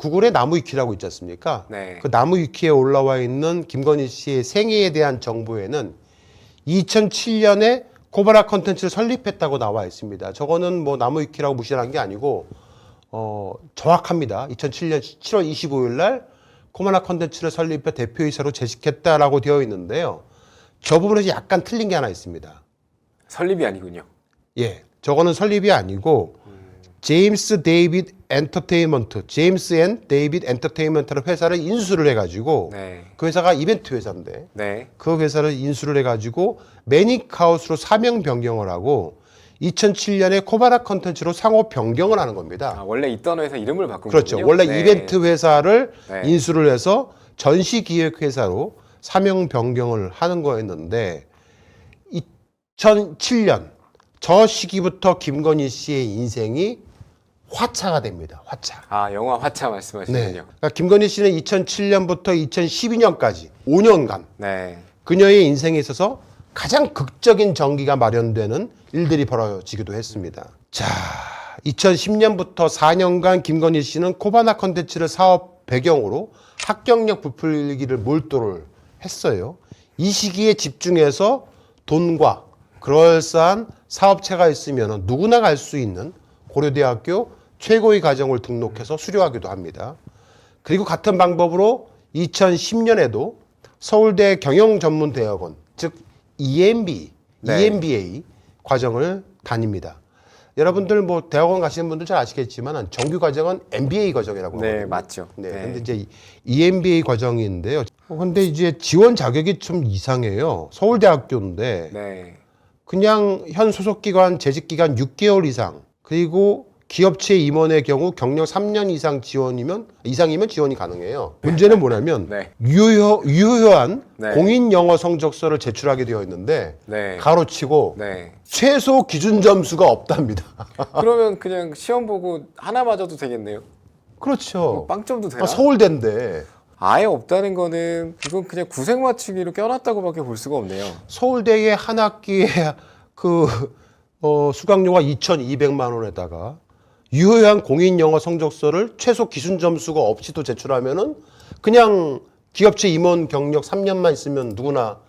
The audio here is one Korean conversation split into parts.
구글에 나무위키라고 있지 않습니까? 네. 그 나무위키에 올라와 있는 김건희 씨의 생애에 대한 정보에는 2007년에 코바나 컨텐츠를 설립했다고 나와 있습니다. 저거는 뭐 나무위키라고 무시한 게 아니고 정확합니다. 2007년 7월 25일 날 코바나 컨텐츠를 설립해 대표이사로 재직했다라고 되어 있는데요. 저 부분에서 약간 틀린 게 하나 있습니다. 설립이 아니군요. 예, 저거는 설립이 아니고 제임스 데이빗 엔터테인먼트, 제임스 앤 데이빗 엔터테인먼트라는 회사를 인수를 해가지고 네. 그 회사가 이벤트 회사인데 네. 그 회사를 인수를 해가지고 매닉하우스로 사명 변경을 하고 2007년에 코바나 컨텐츠로 상호 변경을 하는 겁니다. 아, 원래 있던 회사 이름을 바꾼 그렇죠. 거군요. 원래 네. 이벤트 회사를 네. 인수를 해서 전시기획회사로 사명 변경을 하는 거였는데 2007년 저 시기부터 김건희 씨의 인생이 화차가 됩니다. 화차. 아, 영화 화차 말씀하시는군요. 네. 그러니까 김건희 씨는 2007년부터 2012년까지 5년간 네. 그녀의 인생에 있어서 가장 극적인 전기가 마련되는 일들이 벌어지기도 했습니다. 자, 2010년부터 4년간 김건희 씨는 코바나 컨텐츠를 사업 배경으로 합격력 부풀리기를 몰두를 했어요. 이 시기에 집중해서 돈과 그럴싸한 사업체가 있으면 누구나 갈 수 있는 고려대학교 최고의 과정을 등록해서 수료하기도 합니다. 그리고 같은 방법으로 2010년에도 서울대 경영전문대학원, 즉 EMB, 네. EMBA 과정을 다닙니다. 여러분들 뭐 대학원 가시는 분들 잘 아시겠지만 정규 과정은 MBA 과정이라고 하거든요. 네, 맞죠. 네, 네. 근데 이제 EMBA 과정인데요. 근데 이제 지원 자격이 좀 이상해요. 서울대학교인데 네. 그냥 현 소속 기관 재직 기간 6개월 이상 그리고 기업체 임원의 경우 경력 3년 이상이면 지원이 가능해요. 문제는 뭐냐면 네. 유효한 네. 공인 영어 성적서를 제출하게 되어 있는데 네. 가로치고 네. 최소 기준 점수가 없답니다. 그러면 그냥 시험 보고 하나 맞아도 되겠네요. 그렇죠. 빵점도 되나? 서울대인데 아예 없다는 거는 이건 그냥 구색 맞추기로 껴놨다고밖에 볼 수가 없네요. 서울대의 한 학기에 수강료가 2,200만 원에다가 유효한 공인 영어 성적서를 최소 기준 점수가 없이도 제출하면은 그냥 기업체 임원 경력 3년만 있으면 누구나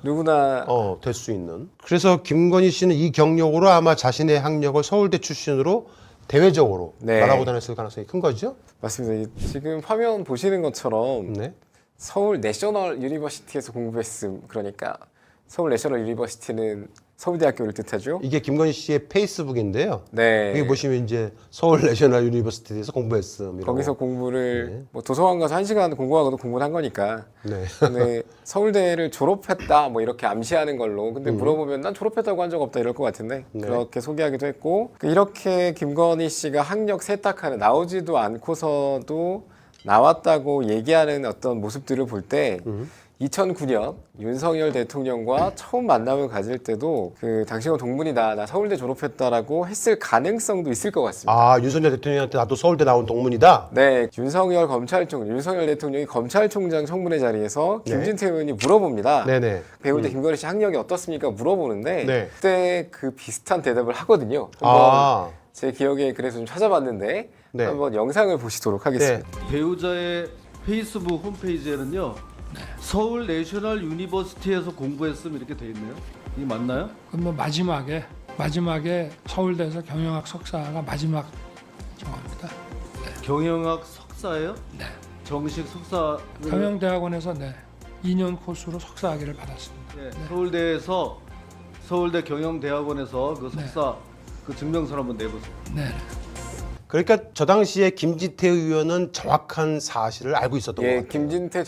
될 수 있는. 그래서 김건희 씨는 이 경력으로 아마 자신의 학력을 서울대 출신으로 대외적으로 네. 말하고 다녔을 가능성이 큰 거죠? 맞습니다. 지금 화면 보시는 것처럼 네. 서울 내셔널 유니버시티에서 공부했음. 그러니까 서울 내셔널 유니버시티는 서울대학교를 뜻하죠. 이게 김건희 씨의 페이스북인데요. 네. 여기 보시면 이제 서울 내셔널 유니버시티에서 공부했음. 이라고. 거기서 공부를 뭐 도서관 가서 1시간 공부하고도 공부를 한 거니까. 네. 근데 서울대를 졸업했다 뭐 이렇게 암시하는 걸로. 근데 물어보면 난 졸업했다고 한 적 없다 이럴 것 같은데 네. 그렇게 소개하기도 했고 이렇게 김건희 씨가 학력 세탁하는 나오지도 않고서도 나왔다고 얘기하는 어떤 모습들을 볼 때 2009년 윤석열 대통령과 처음 만남을 가질 때도 그 당신은 동문이다 나 서울대 졸업했다라고 했을 가능성도 있을 것 같습니다. 아, 윤석열 대통령한테 나도 서울대 나온 동문이다? 네, 윤석열 대통령이 검찰총장 청문회 자리에서 네. 김진태 의원이 물어봅니다. 네네. 배울 때 김건희 씨 학력이 어떻습니까? 물어보는데 네. 그때 그 비슷한 대답을 하거든요. 한번 아, 제 기억에 그래서 좀 찾아봤는데 네. 한번 영상을 보시도록 하겠습니다. 배우자의 페이스북 홈페이지에는요 서울 내셔널 유니버시티에서 공부했음 이렇게 돼 있네요. 이게 맞나요? 그럼 뭐 마지막에 서울대에서 경영학 석사가 마지막 정합니다. 경영학 석사예요? 네. 정식 석사. 경영대학원에서 2년 코스로 석사학위를 받았습니다. 네. 서울대에서 서울대 경영대학원에서 그 네. 석사 그 증명서를 한번 내보세요. 네. 그러니까 저 당시에 김진태 의원은 정확한 사실을 알고 있었던 것 예, 같아요. 김진태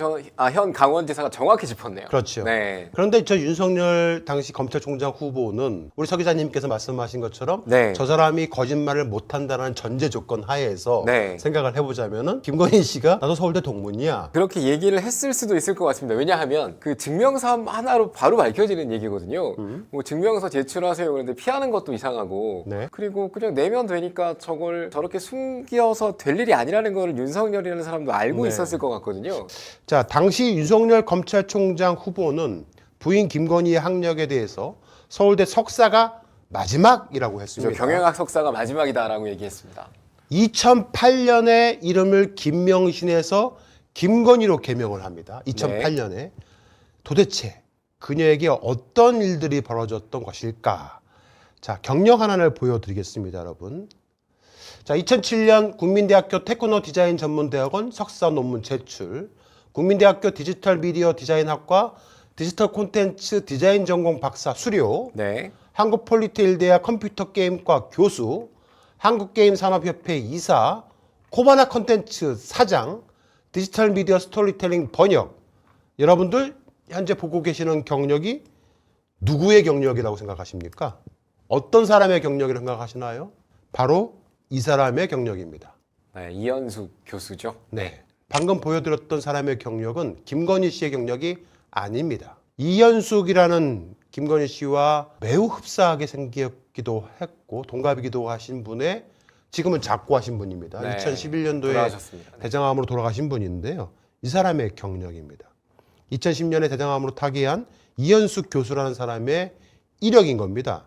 현 강원지사가 정확히 짚었네요. 그렇죠. 네. 그런데 저 윤석열 당시 검찰총장 후보는 우리 서 기자님께서 말씀하신 것처럼 네. 저 사람이 거짓말을 못한다는 전제 조건 하에서 네. 생각을 해보자면은 김건희 씨가 나도 서울대 동문이야. 그렇게 얘기를 했을 수도 있을 것 같습니다. 왜냐하면 그 증명서 하나로 바로 밝혀지는 얘기거든요. 뭐 증명서 제출하세요. 그런데 피하는 것도 이상하고. 네. 그리고 그냥 내면 되니까 저걸 저렇게 숨겨서 될 일이 아니라는 걸 윤석열이라는 사람도 알고 네. 있었을 것 같거든요. 자, 당시 윤석열 검찰총장 후보는 부인 김건희의 학력에 대해서 서울대 석사가 마지막이라고 했습니다. 경영학 석사가 마지막이다라고 얘기했습니다. 2008년에 이름을 김명신에서 김건희로 개명을 합니다. 2008년에. 도대체 그녀에게 어떤 일들이 벌어졌던 것일까? 자, 경력 하나를 보여드리겠습니다, 여러분. 자, 2007년 국민대학교 테크노 디자인 전문대학원 석사 논문 제출, 국민대학교 디지털 미디어 디자인학과 디지털 콘텐츠 디자인 전공 박사 수료, 네. 한국폴리테일대학 컴퓨터게임과 교수, 한국게임산업협회 이사, 코바나 컨텐츠 사장, 디지털 미디어 스토리텔링 번역. 여러분들 현재 보고 계시는 경력이 누구의 경력이라고 생각하십니까? 어떤 사람의 경력이라고 생각하시나요? 바로 이 사람의 경력입니다. 네, 이현숙 교수죠. 네. 방금 보여드렸던 사람의 경력은 김건희 씨의 경력이 아닙니다. 이현숙이라는 김건희 씨와 매우 흡사하게 생기기도 했고 동갑이기도 하신 분의 지금은 작고하신 분입니다. 네, 2011년도에 돌아가셨습니다. 네. 대장암으로 돌아가신 분인데요. 이 사람의 경력입니다. 2010년에 대장암으로 타계한 이현숙 교수라는 사람의 이력인 겁니다.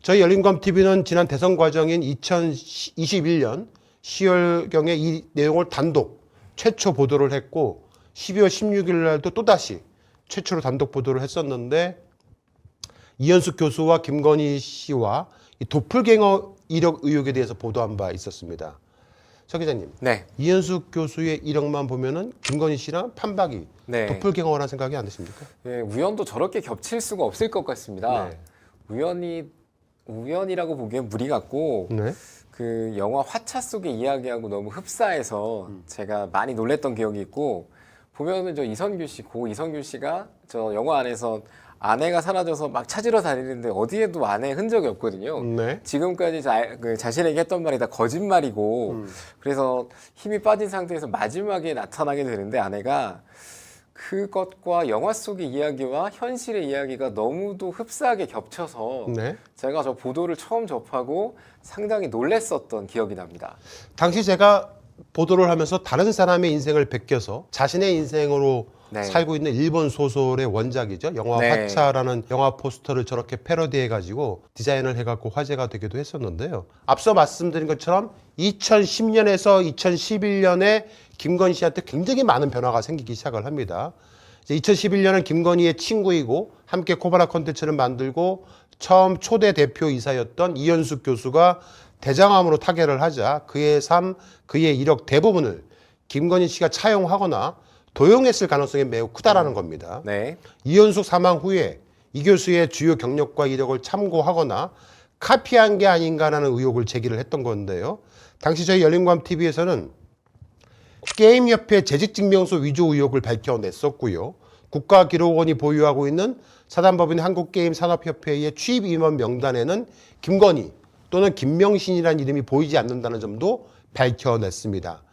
저희 열린검TV는 지난 대선 과정인 2021년 10월경에 이 내용을 단독 최초 보도를 했고 12월 16일 날도 또다시 최초로 단독 보도를 했었는데 이현숙 교수와 김건희 씨와 이 도플갱어 이력 의혹에 대해서 보도한 바 있었습니다. 서 기자님, 네. 이현숙 교수의 이력만 보면은 김건희 씨랑 판박이 네. 도플갱어라는 생각이 안 드십니까? 네, 우연도 저렇게 겹칠 수가 없을 것 같습니다. 네. 우연이라고 보기엔 무리 같고 네. 그 영화 화차 속의 이야기하고 너무 흡사해서 제가 많이 놀랬던 기억이 있고 보면은 저 이선균 씨, 고 이선균 씨가 저 영화 안에서 아내가 사라져서 막 찾으러 다니는데 어디에도 아내의 흔적이 없거든요. 네. 지금까지 자신에게 했던 말이 다 거짓말이고 그래서 힘이 빠진 상태에서 마지막에 나타나게 되는데 아내가 그것과 영화 속의 이야기와 현실의 이야기가 너무도 흡사하게 겹쳐서 네. 제가 저 보도를 처음 접하고 상당히 놀랬었던 기억이 납니다. 당시 제가 보도를 하면서 다른 사람의 인생을 베껴서 자신의 인생으로 네. 살고 있는 일본 소설의 원작이죠. 영화 네. 화차라는 영화 포스터를 저렇게 패러디해가지고 디자인을 해갖고 화제가 되기도 했었는데요. 앞서 말씀드린 것처럼 2010년에서 2011년에 김건희 씨한테 굉장히 많은 변화가 생기기 시작을 합니다. 이제 2011년은 김건희의 친구이고 함께 코바나 콘텐츠를 만들고 처음 초대 대표이사였던 이현숙 교수가 대장암으로 타계를 하자 그의 삶, 그의 이력 대부분을 김건희 씨가 차용하거나 도용했을 가능성이 매우 크다라는 겁니다. 네. 이현숙 사망 후에 이 교수의 주요 경력과 이력을 참고하거나 카피한 게 아닌가라는 의혹을 제기를 했던 건데요. 당시 저희 열린검TV에서는 게임협회 재직증명서 위조 의혹을 밝혀냈었고요. 국가기록원이 보유하고 있는 사단법인 한국게임산업협회의 취입 임원 명단에는 김건희 또는 김명신이라는 이름이 보이지 않는다는 점도 밝혀냈습니다.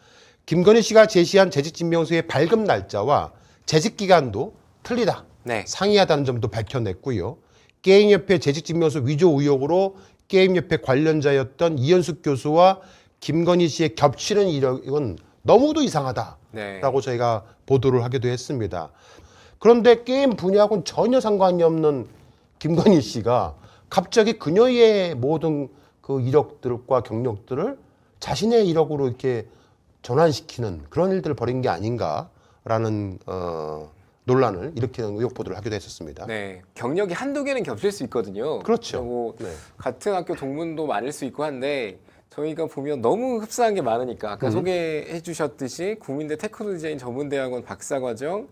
김건희 씨가 제시한 재직증명서의 발급 날짜와 재직기간도 틀리다, 네. 상이하다는 점도 밝혀냈고요. 게임협회 재직증명서 위조 의혹으로 게임협회 관련자였던 이현숙 교수와 김건희 씨의 겹치는 이력은 너무도 이상하다라고 네. 저희가 보도를 하기도 했습니다. 그런데 게임 분야하고는 전혀 상관이 없는 김건희 씨가 갑자기 그녀의 모든 그 이력들과 경력들을 자신의 이력으로 이렇게 전환시키는 그런 일들을 벌인 게 아닌가라는 논란을 일으키는 의혹 보도를 하기도 했었습니다. 네. 경력이 한두 개는 겹칠 수 있거든요. 그렇죠. 그리고 네. 같은 학교 동문도 많을 수 있고 한데 저희가 보면 너무 흡사한 게 많으니까 아까 소개해 주셨듯이 국민대 테크노 디자인 전문대학원 박사과정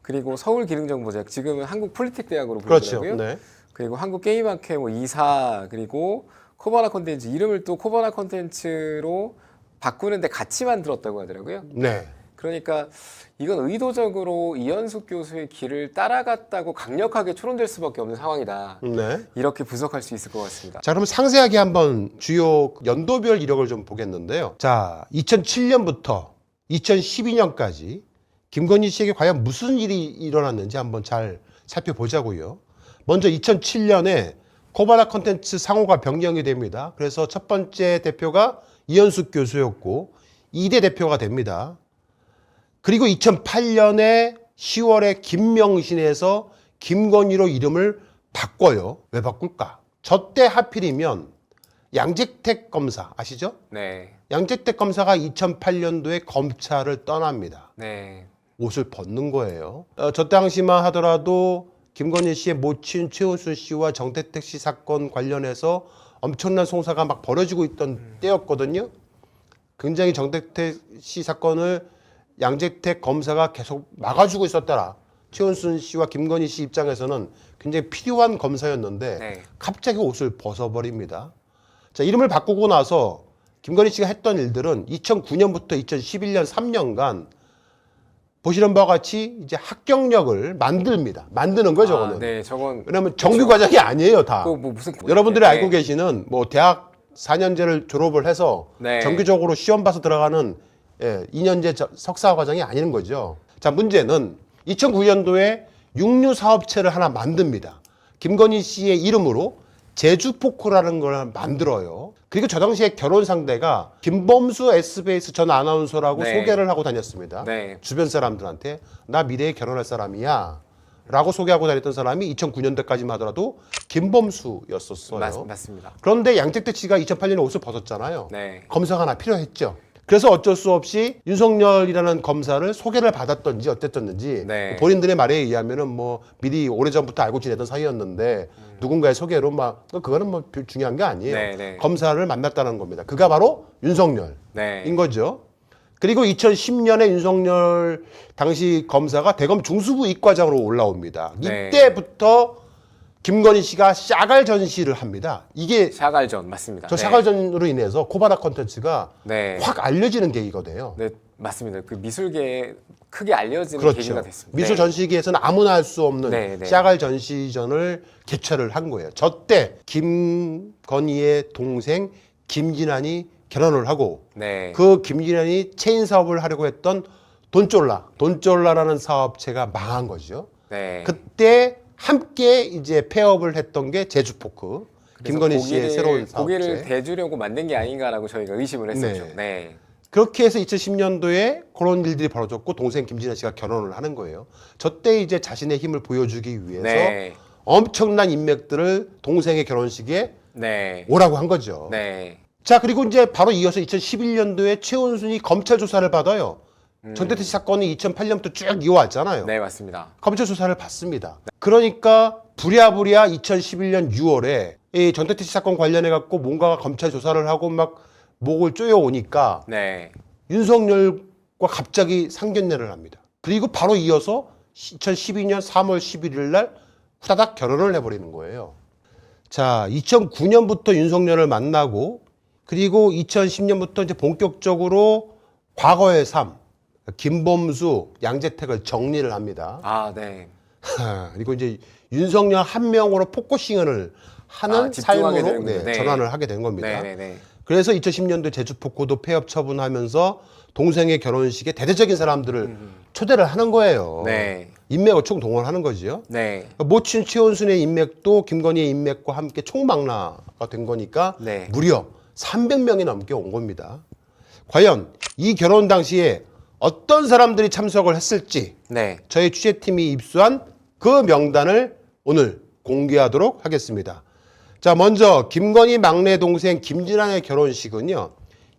그리고 서울기능정보대학 지금은 한국폴리텍대학으로 그렇죠. 부르더라고요. 네. 그리고 한국게임학회 뭐 이사 그리고 코바나 콘텐츠 이름을 또 코바나 콘텐츠로 바꾸는데 같이 만들었다고 하더라고요. 네. 그러니까 이건 의도적으로 이현숙 교수의 길을 따라갔다고 강력하게 추론될 수밖에 없는 상황이다. 네. 이렇게 분석할 수 있을 것 같습니다. 자, 그러면 상세하게 한번 주요 연도별 이력을 좀 보겠는데요. 자, 2007년부터 2012년까지 김건희 씨에게 과연 무슨 일이 일어났는지 한번 잘 살펴보자고요. 먼저 2007년에 코바나 콘텐츠 상호가 변경이 됩니다. 그래서 첫 번째 대표가 이현숙 교수였고 2대 대표가 됩니다. 그리고 2008년에 10월에 김명신에서 김건희로 이름을 바꿔요. 왜 바꿀까? 저 때 하필이면 양재택 검사 아시죠? 네. 양재택 검사가 2008년도에 검찰을 떠납니다. 네. 옷을 벗는 거예요. 저 당시만 하더라도 김건희 씨의 모친 최은순 씨와 정태택 씨 사건 관련해서 엄청난 송사가 막 벌어지고 있던 때였거든요. 굉장히 정태택 씨 사건을 양재택 검사가 계속 막아주고 있었더라. 최은순 씨와 김건희 씨 입장에서는 굉장히 필요한 검사였는데 네. 갑자기 옷을 벗어버립니다. 자, 이름을 바꾸고 나서 김건희 씨가 했던 일들은 2009년부터 2011년 3년간 보시는 바와 같이 이제 합격력을 만듭니다. 만드는 거죠, 저거는. 네, 저건 왜냐하면 정규 과정이 아니에요, 다. 뭐 무슨 여러분들이 네. 알고 계시는 뭐 대학 4년제를 졸업을 해서 네. 정규적으로 시험 봐서 들어가는 2년제 석사 과정이 아닌 거죠. 자, 문제는 2009년도에 육류 사업체를 하나 만듭니다. 김건희 씨의 이름으로 제주포크라는 걸 만들어요. 그리고 저 당시에 결혼 상대가 김범수 SBS 전 아나운서라고 네. 소개를 하고 다녔습니다. 네. 주변 사람들한테 나 미래에 결혼할 사람이야 라고 소개하고 다녔던 사람이 2009년도까지만 하더라도 김범수였었어요. 맞습니다. 그런데 양재택 씨가 2008년에 옷을 벗었잖아요. 네. 검사가 하나 필요했죠. 그래서 어쩔 수 없이 윤석열이라는 검사를 소개를 받았던지 어땠던지 네. 본인들의 말에 의하면은 뭐 미리 오래전부터 알고 지내던 사이였는데 누군가의 소개로 막 그거는 뭐 별 중요한 게 아니에요. 네, 네. 검사를 만났다는 겁니다. 그가 바로 윤석열인 네. 거죠. 그리고 2010년에 윤석열 당시 검사가 대검 중수부 이과장으로 올라옵니다. 네. 이때부터 김건희 씨가 샤갈 전시를 합니다. 이게 샤갈전 맞습니다. 저 네. 샤갈전으로 인해서 코바나 컨텐츠가 네. 확 알려지는 계기가 돼요. 네, 맞습니다. 그 미술계에 크게 알려지는 그렇죠. 계기가 됐습니다. 미술 네. 전시기에서는 아무나 할 수 없는 네, 네. 샤갈 전시전을 개최를 한 거예요. 저때 김건희의 동생 김진환이 결혼을 하고 네. 그 김진환이 체인 사업을 하려고 했던 돈쫄라라는 사업체가 망한 거죠. 네. 그때 함께 이제 폐업을 했던 게 제주포크. 김건희 씨의 새로운 사업체. 고기를 대주려고 만든 게 아닌가라고 저희가 의심을 했었죠. 네. 네. 그렇게 해서 2010년도에 그런 일들이 벌어졌고 동생 김진아 씨가 결혼을 하는 거예요. 저때 이제 자신의 힘을 보여주기 위해서 네. 엄청난 인맥들을 동생의 결혼식에 네. 오라고 한 거죠. 네. 자, 그리고 이제 바로 이어서 2011년도에 최은순이 검찰 조사를 받아요. 전태태 씨 사건이 2008년부터 쭉 이어왔잖아요. 네, 맞습니다. 검찰 조사를 받습니다. 그러니까 부랴부랴 2011년 6월에 이 전태태 씨 사건 관련해 갖고 뭔가가 검찰 조사를 하고 막 목을 쪼여 오니까 네. 윤석열과 갑자기 상견례를 합니다. 그리고 바로 이어서 2012년 3월 11일 날 후다닥 결혼을 해버리는 거예요. 자, 2009년부터 윤석열을 만나고 그리고 2010년부터 이제 본격적으로 과거의 삶, 김범수, 양재택을 정리를 합니다. 아, 네. 그리고 이제 윤석열 한 명으로 포커싱을 하는 집중하게 삶으로 되는군요. 네. 전환을 하게 된 겁니다. 네, 네, 네. 그래서 2010년도에 제주포크도 폐업 처분하면서 동생의 결혼식에 대대적인 사람들을 초대를 하는 거예요. 네. 인맥을 총동원하는 거지요. 네. 모친 최은순의 인맥도 김건희의 인맥과 함께 총망라가 된 거니까 네. 무려 300명이 넘게 온 겁니다. 과연 이 결혼 당시에 어떤 사람들이 참석을 했을지 네. 저희 취재팀이 입수한 그 명단을 오늘 공개하도록 하겠습니다. 자, 먼저 김건희 막내 동생 김진환의 결혼식은요.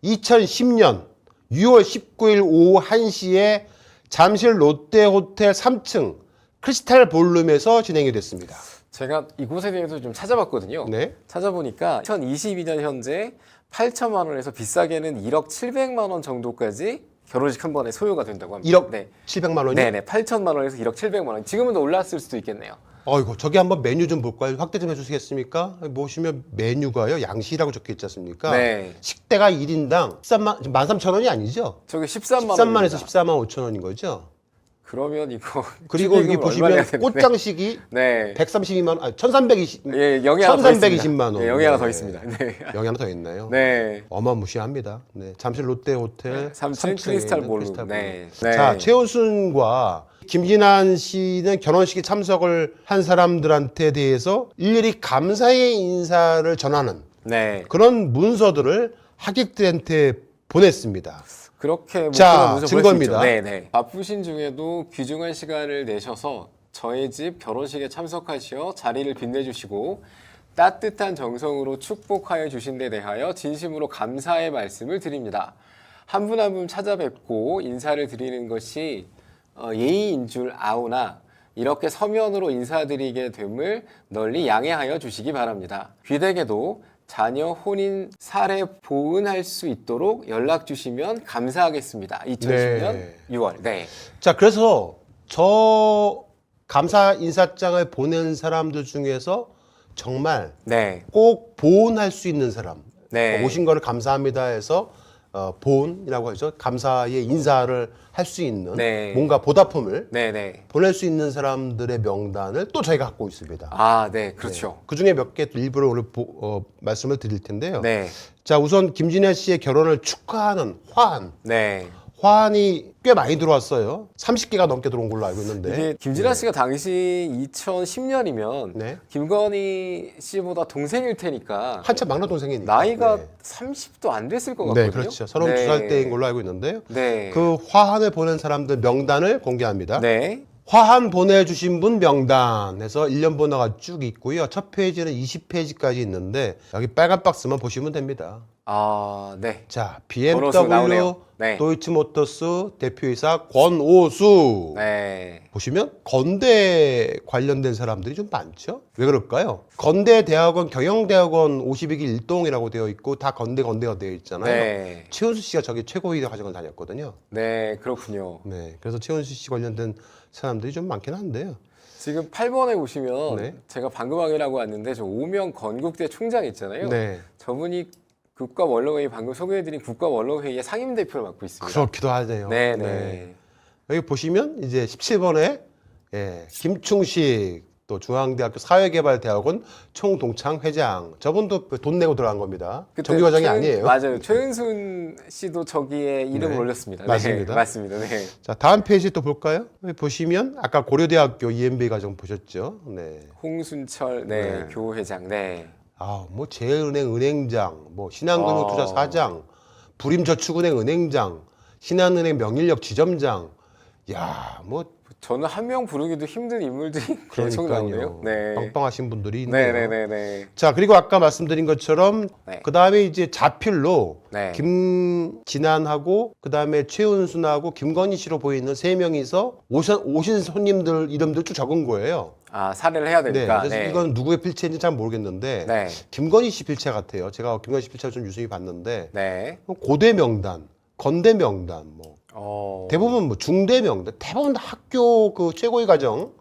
2010년 6월 19일 오후 1시에 잠실 롯데호텔 3층 크리스탈 볼룸에서 진행이 됐습니다. 제가 이곳에 대해서 좀 찾아봤거든요. 네. 찾아보니까 2022년 현재 8천만 원에서 비싸게는 1억 700만 원 정도까지 결혼식 한 번에 소요가 된다고 합니다. 1억 네. 700만 원이요? 네네. 8천만 원에서 1억 700만 원. 지금은 더 올랐을 수도 있겠네요. 어이구, 저기 한번 메뉴 좀 볼까요? 확대 좀 해주시겠습니까? 보시면 메뉴가요, 양식이라고 적혀 있지 않습니까? 네. 식대가 1인당 13,000원이 아니죠? 저기 13만 원. 13만에서 14만 5천 원인 거죠? 그러면 이거 그리고 여기 축의금을 얼마나 보시면 해야 되는데? 꽃장식이 네. 132만 원, 아니 1,320, 예, 영이 하나 더 있습니다. 1,320만 원. 예, 영이 하나 더 네. 있습니다. 네. 영이 하나 더 있나요? 네. 어마무시합니다. 네, 잠실 롯데호텔 3층 크리스탈 볼룸. 네. 네. 자, 최은순과 김진환 씨는 결혼식에 참석을 한 사람들한테 대해서 일일이 감사의 인사를 전하는 네. 그런 문서들을 하객들한테 보냈습니다. 그렇게 자, 문서 증거입니다. 보낼 수 있죠. 네네. 바쁘신 중에도 귀중한 시간을 내셔서 저희 집 결혼식에 참석하시어 자리를 빛내주시고 따뜻한 정성으로 축복하여 주신 데 대하여 진심으로 감사의 말씀을 드립니다. 한 분 한 분 찾아뵙고 인사를 드리는 것이 예의인 줄 아오나 이렇게 서면으로 인사드리게 됨을 널리 양해하여 주시기 바랍니다. 귀댁에도 자녀 혼인 사례 보은할 수 있도록 연락 주시면 감사하겠습니다. 2010년 네. 6월. 네. 자, 그래서 저 감사 인사장을 보낸 사람들 중에서 정말 네. 꼭 보온할 수 있는 사람, 네. 오신 거를 감사합니다 해서 보온이라고 하죠. 감사의 인사를 할 수 있는 네. 뭔가 보답품을 네, 네. 보낼 수 있는 사람들의 명단을 또 저희가 갖고 있습니다. 아, 네. 그렇죠. 그 중에 몇 개 일부러 오늘 말씀을 드릴 텐데요. 네. 자, 우선 김진애 씨의 결혼을 축하하는 화한. 네. 화환이 꽤 많이 들어왔어요. 30개가 넘게 들어온 걸로 알고 있는데. 이게 김진아 씨가 당시 2010년이면 네. 김건희 씨보다 동생일 테니까 한참 막내 동생이니까. 나이가 네. 30도 안 됐을 것 같거든요. 네, 그렇죠. 32살 때인 걸로 알고 있는데요. 네. 그 화환을 보낸 사람들 명단을 공개합니다. 네. 화환 보내주신 분 명단에서 1년 번호가 쭉 있고요. 첫 페이지는 20페이지까지 있는데 여기 빨간 박스만 보시면 됩니다. 아, 네. 자, 번호수 BMW, 나오네요. 네. 도이치모터스 대표이사 권오수. 네. 보시면 건대 관련된 사람들이 좀 많죠. 왜 그럴까요? 건대대학원 경영대학원 52기 1동이라고 되어 있고 다 건대가 되어 있잖아요. 네. 최은수 씨가 저기 최고위대 과정을 다녔거든요. 네, 그렇군요. 네, 그래서 최은수 씨 관련된 사람들이 좀 많긴 한데요. 지금 8번에 보시면 네. 제가 방금 확인하고 왔는데 저 오명 건국대 총장 있잖아요. 네, 저분이 국가원로회의 방금 소개해드린 국가원로회의의 상임대표를 맡고 있습니다. 그렇기도 하네요. 네, 네. 여기 보시면 이제 17번에 김충식 또 중앙대학교 사회개발대학원 총동창 회장 저분도 돈 내고 들어간 겁니다. 그때 정규과정이 아니에요. 맞아요. 최은순 씨도 저기에 이름을 네. 올렸습니다. 맞습니다. 네, 맞습니다. 네. 자, 다음 페이지 또 볼까요? 여기 보시면 아까 고려대학교 EMBA 과정 보셨죠? 네. 홍순철 네, 네. 교회장. 네. 아, 뭐 제일은행 은행장, 뭐 신한금융투자사장, 부림저축은행 은행장, 신한은행 명일역 지점장. 야, 뭐 저는 한 명 부르기도 힘든 인물들이 계속 나오네요. 그러니까요. 네. 빵빵하신 분들이 있네요. 네, 네, 네, 네. 자, 그리고 아까 말씀드린 것처럼 네. 그다음에 이제 자필로 네. 김진안하고 그다음에 최은순하고 김건희 씨로 보이는 세 명이서 오신 손님들 이름들 쭉 적은 거예요. 아, 사례를 해야 네, 되니까. 그래서 네. 이건 누구의 필체인지 잘 모르겠는데 네. 김건희 씨 필체 같아요. 제가 김건희 씨 필체를 좀 유심히 봤는데 네. 고대 명단, 건대 명단, 뭐 대부분 뭐 중대 명단, 대부분 다 학교 그 최고위 과정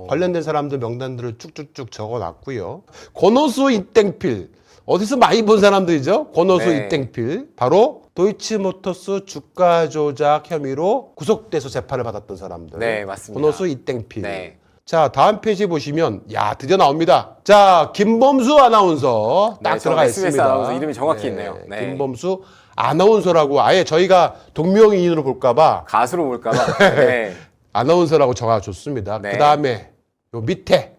관련된 사람들 명단들을 쭉쭉쭉 적어놨고요. 권오수 이땡필 어디서 많이 본 사람들이죠? 권오수 네. 이땡필 바로 도이치모터스 주가 조작 혐의로 구속돼서 재판을 받았던 사람들. 네, 맞습니다. 권오수 이땡필. 네. 자, 다음 페이지 보시면 야 드디어 나옵니다. 자, 김범수 아나운서 딱 네, 들어가 SBS 있습니다. 아나운서 이름이 정확히 있네요. 네. 김범수 아나운서라고 아예 저희가 동명이인으로 볼까봐 가수로 볼까봐. 네. 아나운서라고 적어줬습니다. 네. 그 다음에 요 밑에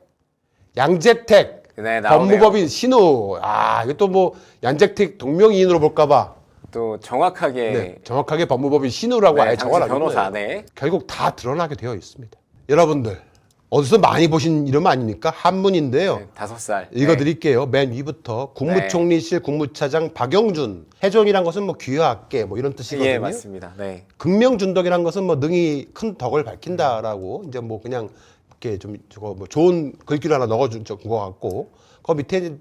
양재택 네, 나오네요. 법무법인 신우. 아, 이것도 뭐 양재택 동명이인으로 볼까봐 또 정확하게 네, 정확하게 법무법인 신우라고 네, 아예 당시 적어놨는데 변호사. 네. 결국 다 드러나게 되어 있습니다. 여러분들 어디서 많이 보신 이름 아닙니까? 한문인데요. 네, 5살. 읽어드릴게요. 맨 위부터 국무총리실 국무차장 박영준. 해종이란 것은 뭐 귀하게 뭐 이런 뜻이거든요. 예, 맞습니다. 네. 극명준덕이란 것은 뭐 능히 큰 덕을 밝힌다라고 이제 뭐 그냥 이렇게 좀 저거 뭐 좋은 글귀를 하나 넣어준 것 같고 그 밑에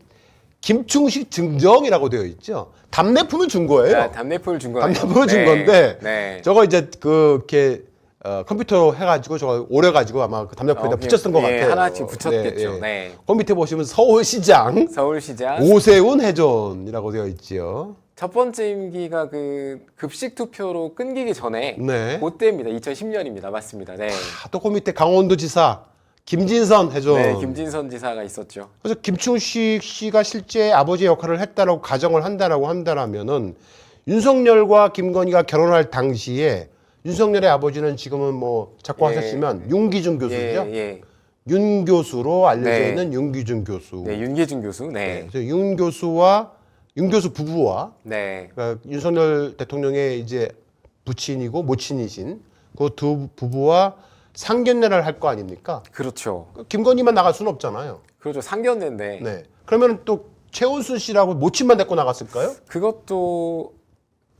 김충식 증정이라고 되어 있죠. 답례품을 준 거예요. 자, 답례품을 준 거예요. 답례품을 준 건데 네. 저거 이제 그렇게 컴퓨터로 해가지고 저거 오려가지고 아마 그 답례품에다 붙였던 것 예, 같아요. 하나씩 붙였겠죠. 네, 네. 네. 그 밑에 보시면 서울시장 서울시장 오세훈 해존이라고 되어 있지요. 첫 번째 임기가 그 급식 투표로 끊기기 전에 네. 그때입니다. 2010년입니다. 맞습니다. 네. 또 그 밑에 강원도지사 김진선 해존. 네, 김진선 지사가 있었죠. 그래서 김충식 씨가 실제 아버지 역할을 했다라고 가정을 한다라면은 윤석열과 김건희가 결혼할 당시에 윤석열의 아버지는 지금은 뭐 자꾸 예. 하셨지만 윤기준 교수죠. 예. 윤 교수로 알려져 네. 있는 윤기준 교수. 네, 윤계준 교수. 네. 그래서 윤 교수 부부와 네. 그러니까 윤석열 대통령의 이제 부친이고 모친이신 그 두 부부와 상견례를 할 거 아닙니까? 그렇죠. 김건희만 나갈 수는 없잖아요. 그렇죠. 상견례인데 네. 그러면 또 최은순 씨라고 모친만 데리고 나갔을까요? 그것도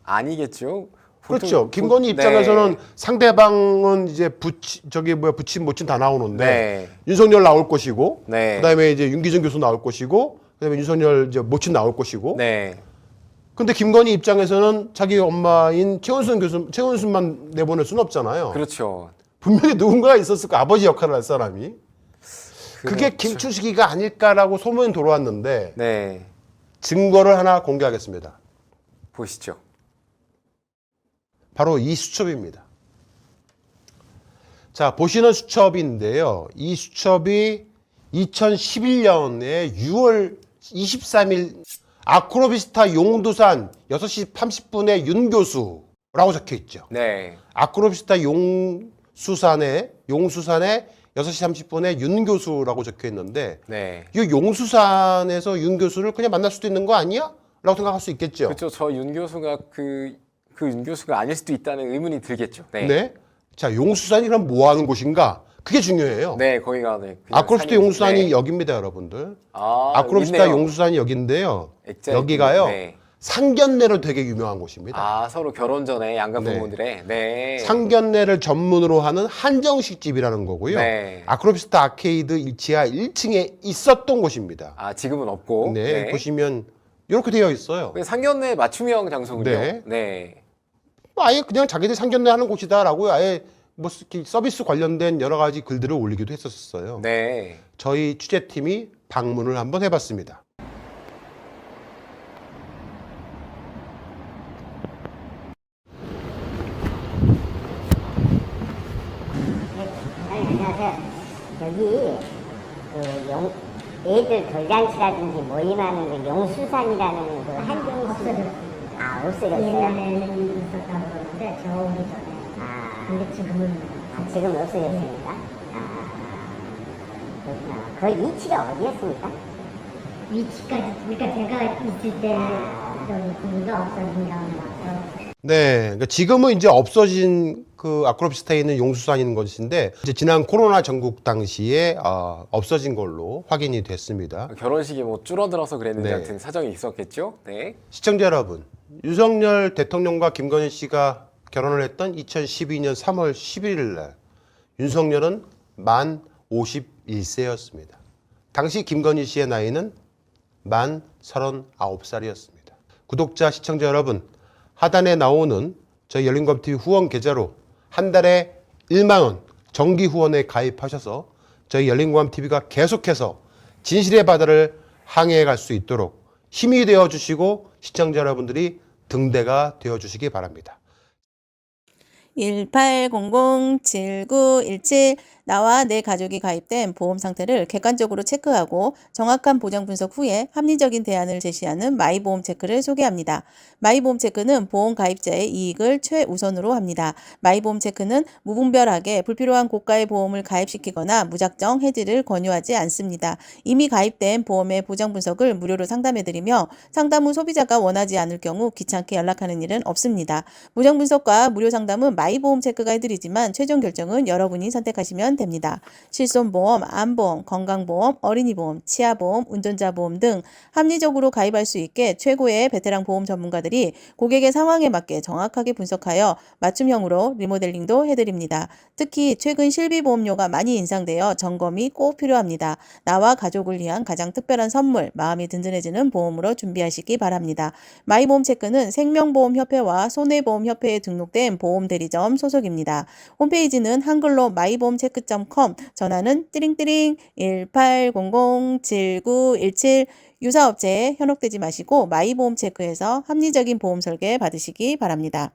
아니겠죠. 보통- 그렇죠. 김건희 네. 입장에서는 상대방은 이제 부친 모친 다 나오는데 네. 윤석열 나올 것이고 네. 그다음에 이제 윤기정 교수 나올 것이고 그다음에 윤석열 이제 모친 나올 것이고 네. 근데 김건희 입장에서는 자기 엄마인 최은순만 내보낼 수는 없잖아요. 그렇죠. 분명히 누군가가 있었을 거 아버지 역할을 할 사람이. 그게 그렇죠. 김춘식이가 아닐까라고 소문이 돌아왔는데 네. 증거를 하나 공개하겠습니다. 보시죠. 바로 이 수첩입니다. 자, 보시는 수첩인데요. 이 수첩이 2011년에 6월 23일 아크로비스타 용두산 6시 30분에 윤 교수라고 적혀 있죠. 네. 아크로비스타 용수산에 6시 30분에 윤 교수라고 적혀 있는데 네. 이 용수산에서 윤 교수를 그냥 만날 수도 있는 거 아니야? 라고 생각할 수 있겠죠. 그렇죠. 저 윤 교수가 그 윤 교수가 아닐 수도 있다는 의문이 들겠죠. 네. 네. 자, 용수산이 그럼 뭐 하는 곳인가? 그게 중요해요. 네, 거기가 네. 그냥 아크로비스타 산이- 용수산이 네. 여기입니다, 여러분들. 아, 아크로비스타 있네요. 용수산이 여기인데요. 액자 여기가요. 네. 상견례로 되게 유명한 곳입니다. 아, 서로 결혼 전에 양가 네. 부모들의 네. 상견례를 전문으로 하는 한정식 집이라는 거고요. 네. 아크로비스타 아케이드 지하 1층에 있었던 곳입니다. 아, 지금은 없고. 네, 보시면 이렇게 되어 있어요. 그 상견례 맞춤형 장소군요. 네. 네. 뭐 아예 그냥 자기들 상견례 하는 곳이다라고 아예 뭐 이렇게 서비스 관련된 여러 가지 글들을 올리기도 했었어요. 네. 저희 취재팀이 방문을 한번 해봤습니다. 안녕하세요. 여기 애들 돌잔치라든지 모임하는 그 용수산이라는 그 한정식 없어졌어요. 옛날에는 있었다고 그러는데 저 오기 전에. 근데 지금은 지금 없어졌습니까? 그렇구나. 그 위치가 어디였습니까? 위치까지 그러니까 제가 있을 때 저기 거기가 없어진 다음에 와서 네, 그러니까 지금은 이제 없어진 그 아크로비스타에 있는 용수산이 있는 것인데 이제 지난 코로나 전국 당시에 없어진 걸로 확인이 됐습니다. 결혼식이 뭐 줄어들어서 그랬는지 네. 같은 사정이 있었겠죠? 네. 시청자 여러분, 윤석열 대통령과 김건희 씨가 결혼을 했던 2012년 3월 11일 날 윤석열은 만 51세였습니다. 당시 김건희 씨의 나이는 만 39살이었습니다. 구독자, 시청자 여러분, 하단에 나오는 저희 열린검TV 후원 계좌로 한 달에 1만 원 정기 후원에 가입하셔서 저희 열린검TV가 계속해서 진실의 바다를 항해해 갈 수 있도록 힘이 되어 주시고 시청자 여러분들이 등대가 되어 주시기 바랍니다. 1800-7917 나와 내 가족이 가입된 보험 상태를 객관적으로 체크하고 정확한 보장 분석 후에 합리적인 대안을 제시하는 마이보험 체크를 소개합니다. 마이보험 체크는 보험 가입자의 이익을 최우선으로 합니다. 마이보험 체크는 무분별하게 불필요한 고가의 보험을 가입시키거나 무작정 해지를 권유하지 않습니다. 이미 가입된 보험의 보장 분석을 무료로 상담해드리며 상담 후 소비자가 원하지 않을 경우 귀찮게 연락하는 일은 없습니다. 보장 분석과 무료 상담은 마이보험 체크가 해드리지만 최종 결정은 여러분이 선택하시면 됩니다. 실손보험, 암보험, 건강보험, 어린이보험, 치아보험, 운전자보험 등 합리적으로 가입할 수 있게 최고의 베테랑 보험 전문가들이 고객의 상황에 맞게 정확하게 분석하여 맞춤형으로 리모델링도 해드립니다. 특히 최근 실비보험료가 많이 인상되어 점검이 꼭 필요합니다. 나와 가족을 위한 가장 특별한 선물, 마음이 든든해지는 보험으로 준비하시기 바랍니다. 마이보험 체크는 생명보험협회와 손해보험협회에 등록된 보험대리점 소속입니다. 홈페이지는 한글로 마이보험체크.com, 전화는 띠링띠링 1800-7917 유사업체에 현혹되지 마시고 마이보험체크에서 합리적인 보험 설계 받으시기 바랍니다.